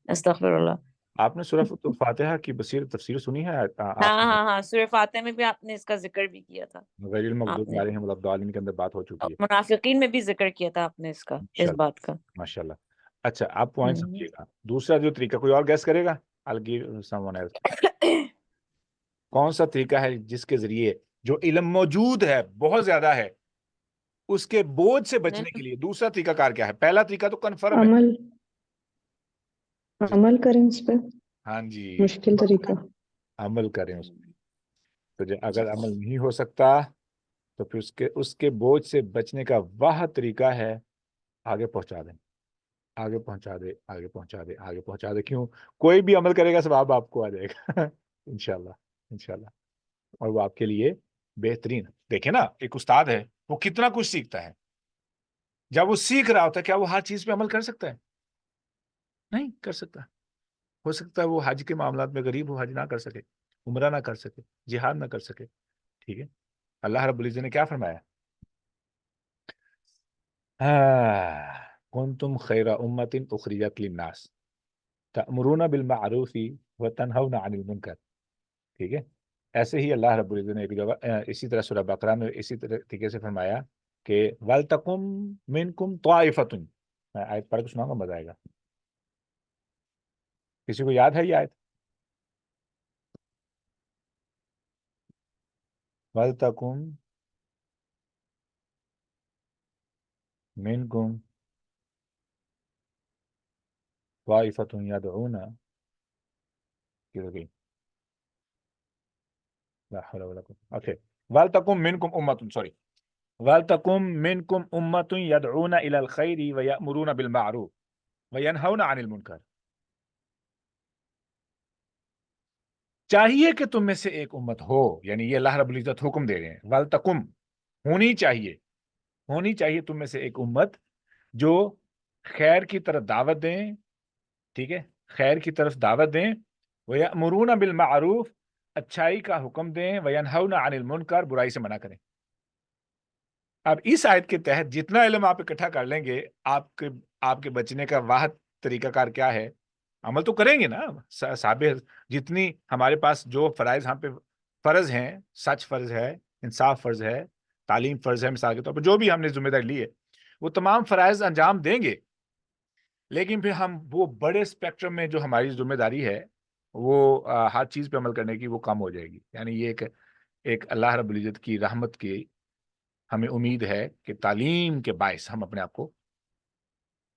استغفر اللہ. آپ نے سورہ فاتحہ کی بصیر تفسیر سنی ہے؟ ہاں, سورہ فاتحہ میں بھی آپ نے اس کا ذکر بھی کیا تھا. غیر المغضوب آپ نے علیہم ولا الضالین کے اندر بات ہو چکی ہے منافقین میں بھی ذکر کیا تھا آپ نے اس کا, اس ماشاءاللہ بات کا. ماشاءاللہ. اچھا آپ پوائنٹ سمجھیے گا. دوسرا جو طریقہ کوئی اور گیس کرے گا؟ I'll give someone else. کون سا طریقہ ہے جس کے ذریعے جو علم موجود ہے بہت زیادہ ہے اس کے بوجھ سے بچنے کے لیے دوسرا طریقہ کار کیا ہے؟ پہلا طریقہ تو کنفرم ہے. عمل کریں اس پہ. ہاں جی, مشکل طریقہ. عمل کریں اس پہ. تو اگر عمل نہیں ہو سکتا تو پھر اس کے بوجھ سے بچنے کا وہ طریقہ ہے آگے پہنچا دیں، آگے پہنچا دے، آگے پہنچا دے، آگے پہنچا دے. کیوں؟ کوئی بھی عمل کرے گا ثواب آپ کو آ جائے گا انشاءاللہ انشاءاللہ. اور وہ آپ کے لیے بہترین. دیکھیں نا ایک استاد ہے وہ کتنا کچھ سیکھتا ہے. جب وہ سیکھ رہا ہوتا ہے کیا وہ ہر چیز پہ عمل کر سکتا ہے؟ نہیں کر سکتا. ہو سکتا ہے وہ حج کے معاملات میں غریب ہو، حج نہ کر سکے، عمرہ نہ کر سکے، جہاد نہ کر سکے. ٹھیک ہے، اللہ رب العزت نے کیا فرمایا؟ کنتم خیر امت اخرجت للناس تأمرون بالمعروف وتنہون عن المنکر. ٹھیک ہے، ایسے ہی اللہ رب العزت نے ایک جگہ اسی طرح سورہ بقرہ میں اسی طریقے سے فرمایا کہ وَلْتَقُمْ مِنْكُمْ طَائِفَةٌ. میں آیت پڑھ کے سناؤں گا، مزہ آئے گا. کسی کو یاد ہے یہ آیت؟ وَلْتَقُمْ مِنْكُمْ طَائِفَةٌ يَدْعُونَ لا حول ولا قوة. اوكي، وَلْتَقُمْ مِنْكُمْ أُمَّةٌ سوري وَلْتَقُمْ مِنْكُمْ أُمَّةٌ يَدْعُونَ إِلَى الْخَيْرِ وَيَأْمُرُونَ بِالْمَعْرُوفِ وَيَنْهَوْنَ عَنِ الْمُنْكَرِ. چاہیے کہ تم میں سے ایک امت ہو، یعنی یہ اللہ رب العزت حکم دے رہے ہیں. وَلْتَقُمْ ہونی چاہیے تم میں سے ایک امت جو خیر کی طرف دعوت دیں. ٹھیک ہے، خیر کی طرف دعوت دیں. وَيَأْمُرُونَ بِالْمَعْرُوفِ اچھائی کا حکم دیں. وَيَنْهَوْنَ عَنِ الْمُنْكَرِ برائی سے منع کریں. اب اس آیت کے تحت جتنا علم آپ اکٹھا کر لیں گے آپ کے بچنے کا واحد طریقہ کار کیا ہے؟ عمل تو کریں گے نا. ثابت جتنی ہمارے پاس جو فرائض ہم پہ فرض ہیں، سچ فرض ہے، انصاف فرض ہے، تعلیم فرض ہے، مثال کے طور پر جو بھی ہم نے ذمہ داری لی ہے وہ تمام فرائض انجام دیں گے. لیکن پھر ہم وہ بڑے اسپیکٹرم میں جو ہماری ذمہ داری ہے وہ ہر چیز پہ عمل کرنے کی وہ کم ہو جائے گی. یعنی یہ ایک اللہ رب العزت کی رحمت کی ہمیں امید ہے کہ تعلیم کے باعث ہم اپنے آپ کو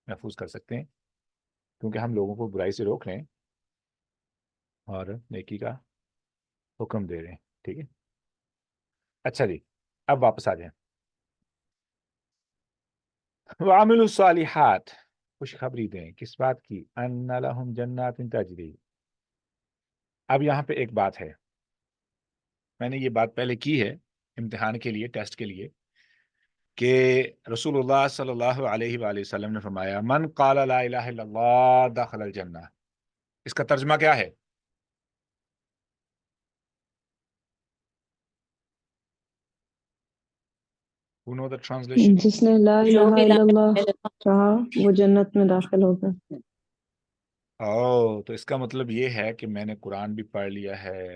محفوظ کر سکتے ہیں، کیونکہ ہم لوگوں کو برائی سے روک رہے ہیں اور نیکی کا حکم دے رہے ہیں. ٹھیک ہے، اچھا جی اب واپس آ جائیں. وَعَمِلُوا الصَّالِحَاتِ خوشخبری دیں کس بات کی؟ أَنَّ لَهُمْ جَنَّاتٍ تَجْرِي. اب یہاں پہ ایک بات ہے، میں نے یہ بات پہلے کی ہے امتحان کے لیے، ٹیسٹ کے لیے، کہ رسول اللہ صلی اللہ علیہ وآلہ وسلم نے فرمایا من قال لا الہ الا اللہ دخل الجنہ. اس کا ترجمہ کیا ہے؟ Who know the translation? جس نے لا جو الہ بھی الا اللہ کہا وہ جنت میں داخل ہوگا. تو اس کا مطلب یہ ہے کہ میں نے قرآن بھی پڑھ لیا ہے،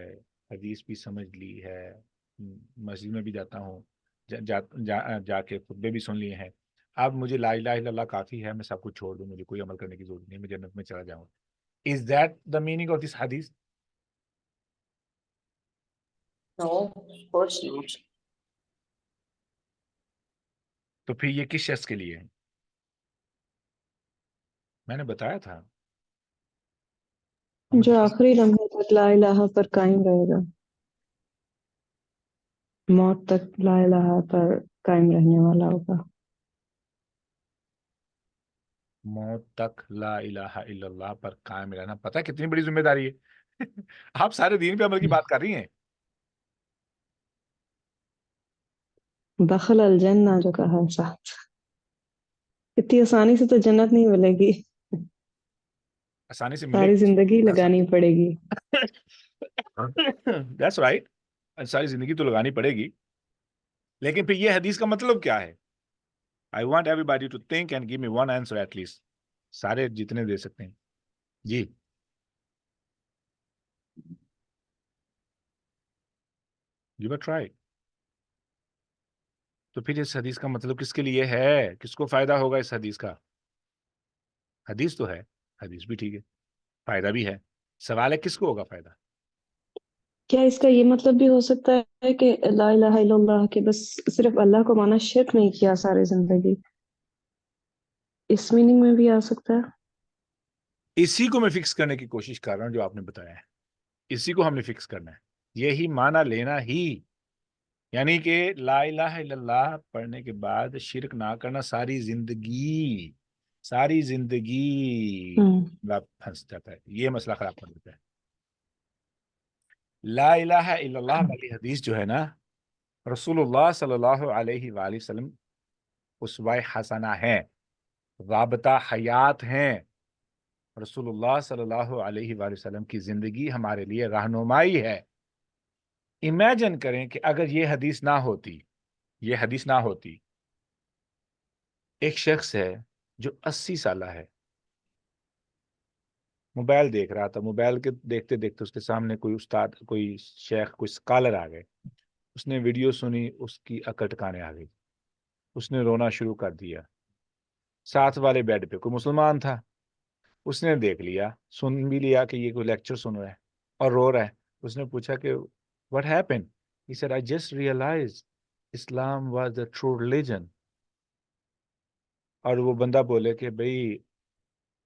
حدیث بھی سمجھ لی ہے، مسجد میں بھی جاتا ہوں، جا کے خطبے بھی سن لیے ہیں، اب مجھے لا الہ الا اللہ کافی ہے، میں سب کچھ چھوڑ دوں، مجھے کوئی عمل کرنے کی ضرورت نہیں، میں جنت میں چلا جاؤں. Is that the meaning of this hadith? No, of course not. تو پھر یہ کس شخص کے لیے ہے؟ میں نے بتایا تھا جو آخری لمحے تک لا الہ پر قائم رہے گا، موت تک لا الہ پر قائم رہنے والا ہوگا۔ موت تک لا الہ الا اللہ پر قائم رہنا، پتہ ہے کتنی بڑی ذمہ داری ہے؟ آپ سارے دین پہ عمل کی بات کر رہی ہیں۔ دخل الجنہ جو کہا ہے ساتھ، اتنی آسانی سے تو جنت نہیں ملے گی، آسانی سے ملے ساری گی، زندگی لگانی پڑے گی۔ دیٹس رائٹ، ساری زندگی تو لگانی پڑے گی، لیکن پھر یہ حدیث کا مطلب کیا ہے؟ I want everybody to think and give me one answer at least. سارے جتنے دے سکتے ہیں جی۔ You were try. تو پھر اس حدیث کا مطلب کس کے لیے ہے؟ کس کو فائدہ ہوگا اس حدیث کا؟ حدیث تو ہے، حدیث بھی ٹھیک ہے، فائدہ بھی ہے، سوال ہے کس کو ہوگا فائدہ؟ کیا اس کا یہ مطلب بھی ہو سکتا ہے کہ لا الہ الا اللہ کے بس صرف اللہ کو مانا، شرک نہیں کیا ساری زندگی، اس میننگ میں بھی آ سکتا ہے؟ اسی کو میں فکس کرنے کی کوشش کر رہا ہوں جو آپ نے بتایا ہے، اسی کو ہم نے فکس کرنا ہے، یہی معنی لینا ہی، یعنی کہ لا الہ الا اللہ پڑھنے کے بعد شرک نہ کرنا، ساری زندگی پھنس جاتا ہے، یہ مسئلہ خراب کر دیتا ہے۔ لا الہ الا اللہ والی حدیث جو ہے نا، رسول اللہ صلی اللہ علیہ وآلہ وسلم اسوہ حسنہ ہیں، رابطہ حیات ہیں، رسول اللہ صلی اللہ علیہ وآلہ وسلم کی زندگی ہمارے لیے رہنمائی ہے۔ امیجن کریں کہ اگر یہ حدیث نہ ہوتی، ایک شخص ہے جو 80 سالہ ہے، موبائل دیکھ رہا تھا، موبائل کے دیکھتے دیکھتے اس کے سامنے کوئی استاد، کوئی شیخ، کوئی اسکالر آ گئے، اس نے ویڈیو سنی، اس کی عقل ٹکانے آ گئی، اس نے رونا شروع کر دیا۔ ساتھ والے بیڈ پہ کوئی مسلمان تھا، اس نے دیکھ لیا، سن بھی لیا کہ یہ کوئی لیکچر سن رہا ہے اور رو رہا ہے۔ اس نے پوچھا کہ what happened? He said, I just realized Islam was the true religion. اور وہ بندہ بولے کہ بھئی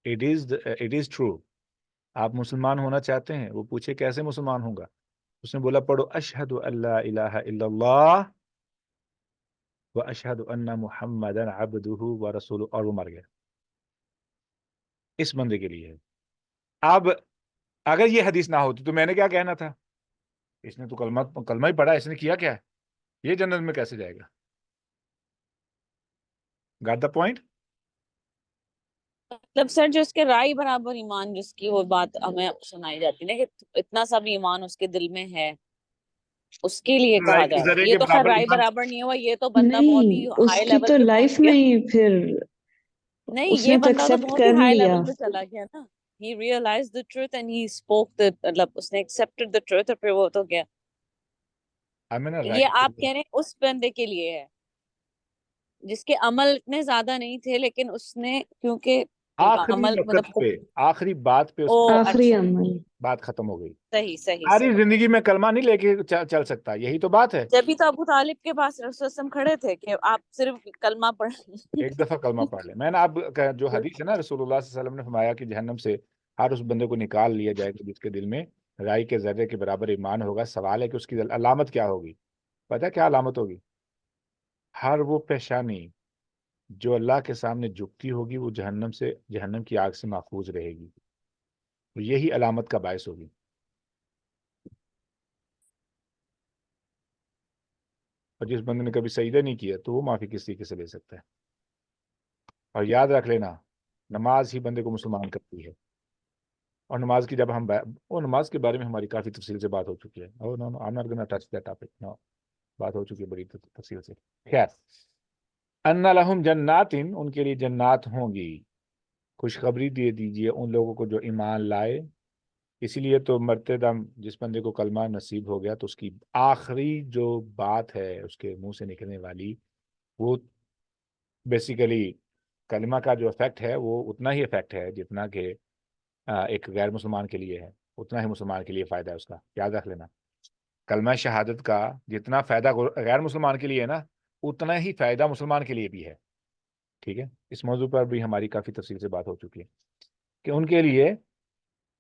it is true. آپ مسلمان ہونا چاہتے ہیں؟ وہ پوچھے کیسے مسلمان ہوں گا؟ اس نے بولا پڑھو اشہد ان لا الہ الا اللہ و اشہد ان محمدن عبدہ و رسولہ، اور وہ مر گیا۔ اس بندے کے لیے ہے۔ اب اگر یہ حدیث نہ ہوتی تو میں نے کیا کہنا تھا؟ اس نے تو کلمہ ہی پڑھا، اس نے کیا کیا ہے؟ یہ جنت میں کیسے جائے گا؟ Got the point? مطلب سر جو اس کے رائے برابر ایمان جس کی وہ بات ہمیں سنائی جاتی ہے نا، کہ اتنا سا بھی ایمان اس کے دل میں ہے، اس کے لیے کہا جا رہا ہے۔ یہ تو خیر رائے برابر نہیں ہوا، یہ تو بندہ بہت ہی نہیں، اس ہائی کی لیول تو پہ لائف پہنچ گیا۔ میں ہی پھر نہیں، اس یہ نے تو بندہ تو ایکسپٹ بہت ہی کر ہائی لیا۔ لیول پہ چلا گیا نا۔ He realized the truth and he spoke the، مطلب اس نے accepted the truth، اور پھر وہ تو گیا۔ یہ آپ کہہ رہے ہیں اس بندے کے لیے ہے جس کے عمل اتنے زیادہ نہیں تھے، لیکن اس نے کیونکہ آخری عمل وقت مطلب پہ، آخری بات پہ اس او آخری اچھا، عمل۔ بات ختم ہو گئی۔ صحیح صحیح ساری صحیح۔ زندگی میں کلمہ نہیں لے کے چل سکتا، یہی تو بات ہے۔ جبھی تو ابو طالب کے پاس رسول وسلم کھڑے تھے کہ آپ صرف کلمہ پڑھ ایک دفعہ کلمہ پڑھ لیں۔ میں نے اب جو حدیث ہے نا، رسول اللہ صلی اللہ علیہ وسلم نے فرمایا کہ جہنم سے ہر اس بندے کو نکال لیا جائے گا جس کے دل میں رائی کے ذرے کے برابر ایمان ہوگا۔ سوال ہے کہ اس کی علامت کیا ہوگی؟ پتہ ہے کیا علامت ہوگی؟ ہر وہ پیشانی جو اللہ کے سامنے جھکتی ہوگی وہ جہنم کی آگ سے محفوظ رہے گی، یہی علامت کا باعث ہوگی۔ اور جس بندے نے کبھی سجدہ نہیں کیا تو وہ معافی کس طریقے سے لے سکتا ہے؟ اور یاد رکھ لینا، نماز ہی بندے کو مسلمان کرتی ہے۔ اور نماز کی جب ہم نماز کے بارے میں ہماری کافی تفصیل سے بات ہو چکی ہے۔ بات ہو چکی ہے بڑی تفصیل سے۔ خیر، ان لہم جنات، ان کے لیے جنات ہوں گی، خوشخبری دے دیجئے ان لوگوں کو جو ایمان لائے۔ اسی لیے تو مرتے دم جس بندے کو کلمہ نصیب ہو گیا تو اس کی آخری جو بات ہے اس کے منہ سے نکلنے والی، وہ بیسیکلی کلمہ کا جو افیکٹ ہے وہ اتنا ہی افیکٹ ہے جتنا کہ ایک غیر مسلمان کے لیے ہے، اتنا ہی مسلمان کے لیے فائدہ ہے اس کا۔ یاد رکھ لینا، کلمہ شہادت کا جتنا فائدہ غیر مسلمان کے لیے ہے نا، اتنا ہی فائدہ مسلمان کے لیے بھی ہے۔ ٹھیک ہے، اس موضوع پر بھی ہماری کافی تفصیل سے بات ہو چکی ہے کہ ان کے لیے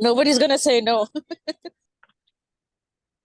Nobody is gonna say no.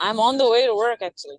I'm on the way to work actually.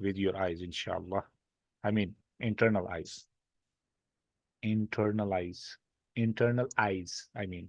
with your eyes inshallah. I mean internal eyes, internal eyes I mean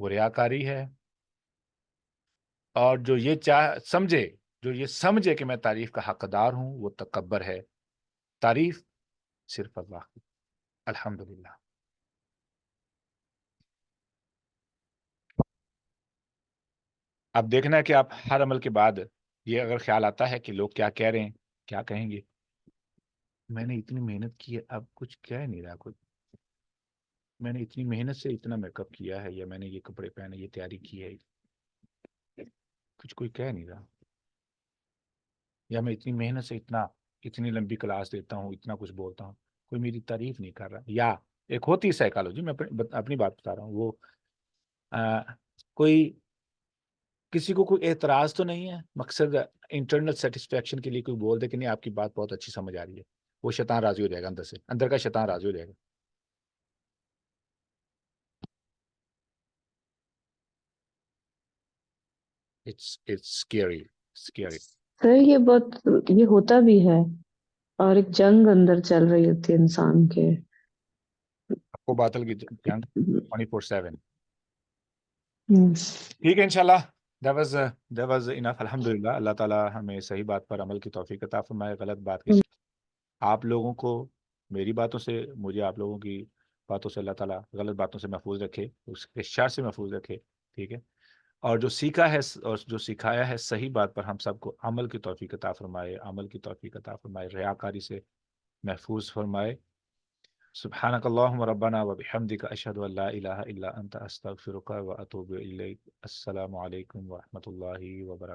وہ ریاکاری ہے، اور جو یہ سمجھے کہ میں تعریف کا حقدار ہوں وہ تکبر ہے۔ تعریف صرف اللہ کی، الحمدللہ۔ اب دیکھنا ہے کہ آپ ہر عمل کے بعد یہ اگر خیال آتا ہے کہ لوگ کیا کہہ رہے ہیں، کیا کہیں گے، میں نے اتنی محنت کی ہے اب کچھ کہہ نہیں رہا، کچھ میں نے اتنی محنت سے اتنا میک اپ کیا ہے، یا میں نے یہ کپڑے پہنے، یہ تیاری کی ہے، کچھ کوئی کہہ نہیں رہا، یا میں اتنی محنت سے اتنی لمبی کلاس دیتا ہوں، اتنا کچھ بولتا ہوں، کوئی میری تعریف نہیں کر رہا۔ یا ایک ہوتی سائیکالوجی، میں اپنی بات بتا رہا ہوں، وہ کوئی کسی کو کوئی اعتراض تو نہیں ہے، مقصد انٹرنل سیٹسفیکشن کے لیے کوئی بول دے کہ نہیں آپ کی بات بہت اچھی سمجھ آ رہی ہے، وہ شیطان راضی ہو جائے گا، اندر سے، اندر کا شیطان راضی ہو جائے گا۔ It's scary. سر یہ ہوتا بھی ہے، اور ایک جنگ اندر چل رہی ہوتی ہے انسان کے۔ آپ کو باطل کی جنگ 24/7۔ ہم۔ ٹھیک ہے انشاءاللہ، that was enough۔ الحمدللہ، اللہ تعالیٰ ہمیں صحیح بات پر عمل کی توفیق عطا فرمائے، غلط بات کی آپ لوگوں کو میری باتوں سے، مجھے آپ لوگوں کی باتوں سے اللہ تعالیٰ غلط باتوں سے محفوظ رکھے، اس کے شر سے محفوظ رکھے، ٹھیک ہے، اور جو سیکھا ہے اور جو سکھایا ہے صحیح بات پر ہم سب کو عمل کی توفیق عطا فرمائے، ریاکاری سے محفوظ فرمائے۔ سبحانک اللہم ربنا وبحمدک، اشہد ان لا الہ الا انت، استغفرک واتوب الیک۔ السلام علیکم ورحمۃ اللہ وبرکاتہ۔